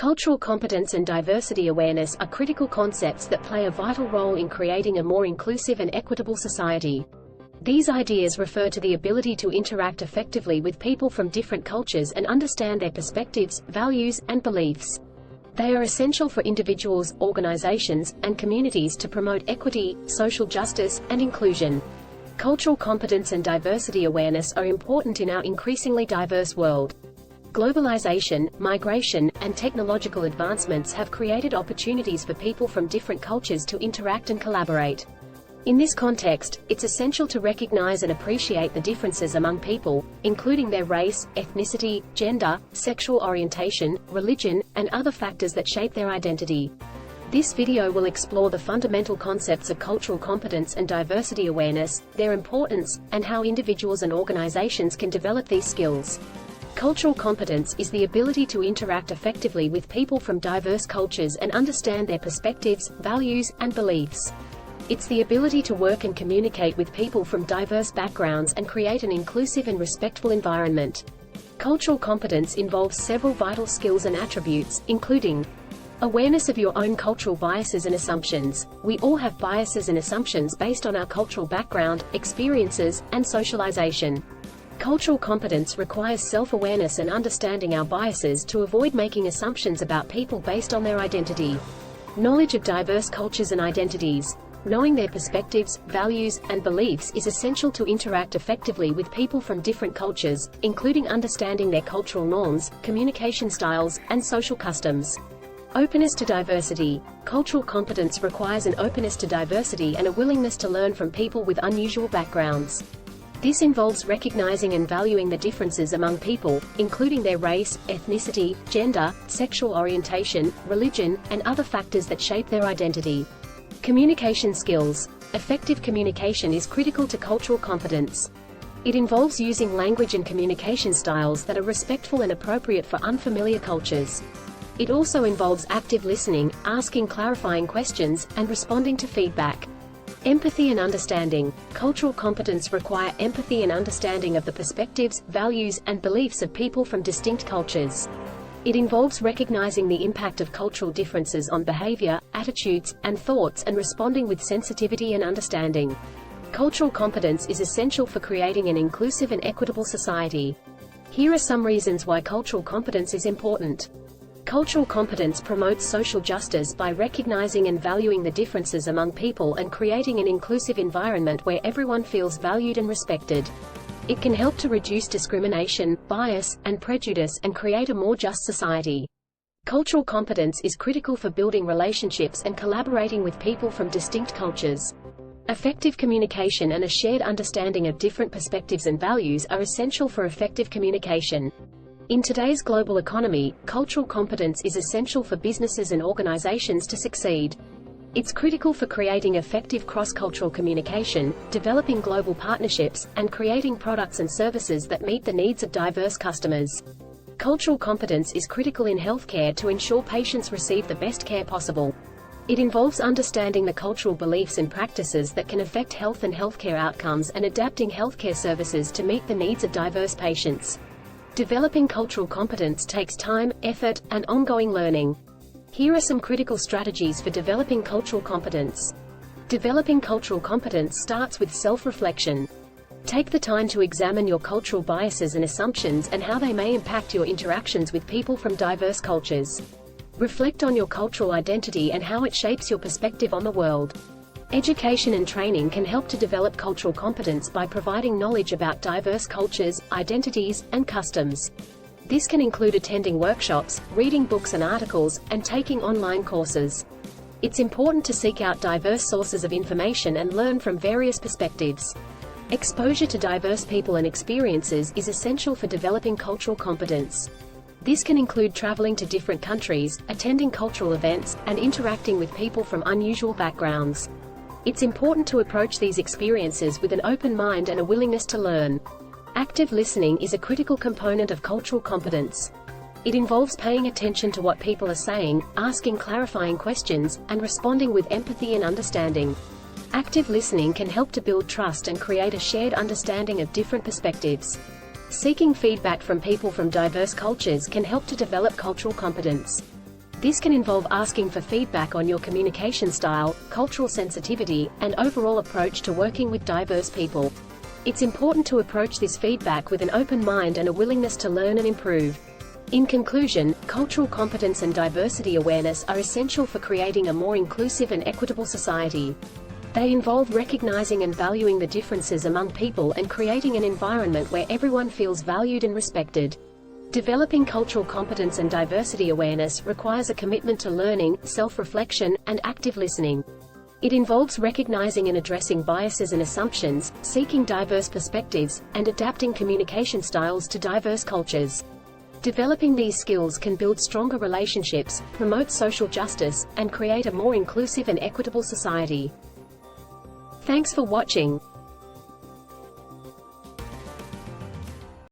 Cultural competence and diversity awareness are critical concepts that play a vital role in creating a more inclusive and equitable society. These ideas refer to the ability to interact effectively with people from different cultures and understand their perspectives, values, and beliefs. They are essential for individuals, organizations, and communities to promote equity, social justice, and inclusion. Cultural competence and diversity awareness are important in our increasingly diverse world. Globalization, migration, and technological advancements have created opportunities for people from different cultures to interact and collaborate. In this context, it's essential to recognize and appreciate the differences among people, including their race, ethnicity, gender, sexual orientation, religion, and other factors that shape their identity. This video will explore the fundamental concepts of cultural competence and diversity awareness, their importance, and how individuals and organizations can develop these skills. Cultural competence is the ability to interact effectively with people from diverse cultures and understand their perspectives, values, and beliefs. It's the ability to work and communicate with people from diverse backgrounds and create an inclusive and respectful environment. Cultural competence involves several vital skills and attributes, including awareness of your own cultural biases and assumptions. We all have biases and assumptions based on our cultural background, experiences, and socialization. Cultural competence requires self-awareness and understanding our biases to avoid making assumptions about people based on their identity. Knowledge of diverse cultures and identities. Knowing their perspectives, values, and beliefs is essential to interact effectively with people from different cultures, including understanding their cultural norms, communication styles, and social customs. Openness to diversity. Cultural competence requires an openness to diversity and a willingness to learn from people with unusual backgrounds. This involves recognizing and valuing the differences among people, including their race, ethnicity, gender, sexual orientation, religion, and other factors that shape their identity. Communication skills. Effective communication is critical to cultural competence. It involves using language and communication styles that are respectful and appropriate for unfamiliar cultures. It also involves active listening, asking clarifying questions, and responding to feedback. Empathy and understanding. Cultural competence require empathy and understanding of the perspectives, values, and beliefs of people from distinct cultures. It involves recognizing the impact of cultural differences on behavior, attitudes, and thoughts and responding with sensitivity and understanding. Cultural competence is essential for creating an inclusive and equitable society. Here are some reasons why cultural competence is important. Cultural competence promotes social justice by recognizing and valuing the differences among people and creating an inclusive environment where everyone feels valued and respected. It can help to reduce discrimination, bias, and prejudice and create a more just society. Cultural competence is critical for building relationships and collaborating with people from distinct cultures. Effective communication and a shared understanding of different perspectives and values are essential for effective communication. In today's global economy, cultural competence is essential for businesses and organizations to succeed. It's critical for creating effective cross-cultural communication, developing global partnerships, and creating products and services that meet the needs of diverse customers. Cultural competence is critical in healthcare to ensure patients receive the best care possible. It involves understanding the cultural beliefs and practices that can affect health and healthcare outcomes and adapting healthcare services to meet the needs of diverse patients. Developing cultural competence takes time, effort, and ongoing learning. Here are some critical strategies for developing cultural competence. Developing cultural competence starts with self-reflection. Take the time to examine your cultural biases and assumptions and how they may impact your interactions with people from diverse cultures. Reflect on your cultural identity and how it shapes your perspective on the world. Education and training can help to develop cultural competence by providing knowledge about diverse cultures, identities, and customs. This can include attending workshops, reading books and articles, and taking online courses. It's important to seek out diverse sources of information and learn from various perspectives. Exposure to diverse people and experiences is essential for developing cultural competence. This can include traveling to different countries, attending cultural events, and interacting with people from unusual backgrounds. It's important to approach these experiences with an open mind and a willingness to learn. Active listening is a critical component of cultural competence. It involves paying attention to what people are saying, asking clarifying questions, and responding with empathy and understanding. Active listening can help to build trust and create a shared understanding of different perspectives. Seeking feedback from people from diverse cultures can help to develop cultural competence. This can involve asking for feedback on your communication style, cultural sensitivity, and overall approach to working with diverse people. It's important to approach this feedback with an open mind and a willingness to learn and improve. In conclusion, cultural competence and diversity awareness are essential for creating a more inclusive and equitable society. They involve recognizing and valuing the differences among people and creating an environment where everyone feels valued and respected. Developing cultural competence and diversity awareness requires a commitment to learning, self-reflection, and active listening. It involves recognizing and addressing biases and assumptions, seeking diverse perspectives, and adapting communication styles to diverse cultures. Developing these skills can build stronger relationships, promote social justice, and create a more inclusive and equitable society. Thanks for watching.